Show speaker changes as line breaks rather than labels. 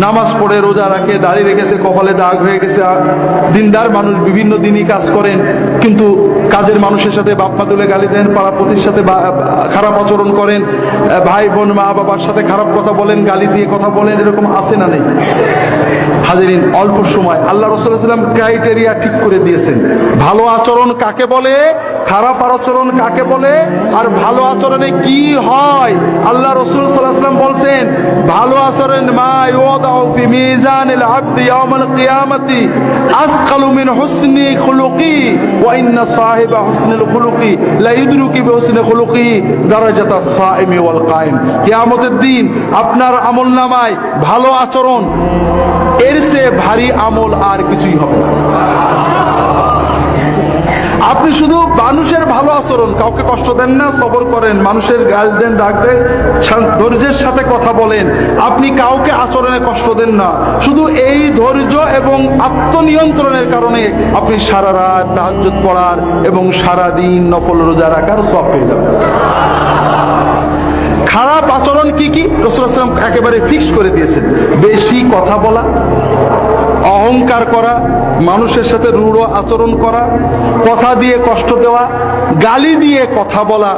নামাজ পড়ে, রোজা রাখে, দাড়ি রেখেছে, কপালে দাগ হয়ে গেছে, দিনদার মানুষ, বিভিন্ন দিনই কাজ করেন, কিন্তু কাজের মানুষের সাথে বাপ মা তুলে গালি দেন, পাড়াপতির সাথে খারাপ আচরণ করেন, ভাই বোন মা বাবার সাথে খারাপ কথা বলেন, গালি দিয়ে কথা বলেন, এরকম আছে না নেই? হাজিরিন, অল্প সময় আল্লাহ রাসূল সাল্লাল্লাহু আলাইহি ওয়াসাল্লাম ক্রাইটেরিয়া ঠিক করে দিয়েছেন। ভালো আচরণ কাকে বলে, খারাপ আচরণ কাকে বলে, আর ভালো আচরণে কি হয়। আল্লাহ রাসূল সাল্লাল্লাহু আলাইহি ওয়াসাল্লাম বলছেন, ভালো আচরণ মা ইউদাউ ফি মিজানিল আবদি ইয়াউমাল কিয়ামাতি আসকালু মিন হুসনি খুলুকি ওয়া ইন্না সাহিবা হুসনিল খুলুকি লা ইদরুকি বিহুসনি খুলুকি দারাজাতাস সাইমি ওয়াল কায়েম। কিয়ামতের দিন আপনার আমলনামায় ভালো আচরণ এর চেয়ে ভারী আমল আর কিছুই হবে না। আপনি শুধু মানুষের ভালো আচরণ, কাউকে কষ্ট দেন না, সবর করেন, মানুষের গাল দেন, ডাক দেন, ধৈর্যের সাথে কথা বলেন, আপনি কাউকে আচরণে কষ্ট দেন না, শুধু এই ধৈর্য এবং আত্মনিয়ন্ত্রণের কারণে আপনি সারা রাত তাহাজ্জুদ পড়ার এবং সারা দিন নফল রোজা রাখার সওয়াব পেয়ে যাবেন। খারাপ আচরণ কি কি রাসূলুল্লাহ সাল্লাল্লাহু আলাইহি ওয়াসাল্লাম একেবারে ফিক্সড করে দিয়েছেন। বেশি কথা বলা, অহংকার করা, মানুষের সাথে রূঢ় আচরণ করা, কথা দিয়ে কষ্ট দেওয়া, গালি দিয়ে কথা বলা,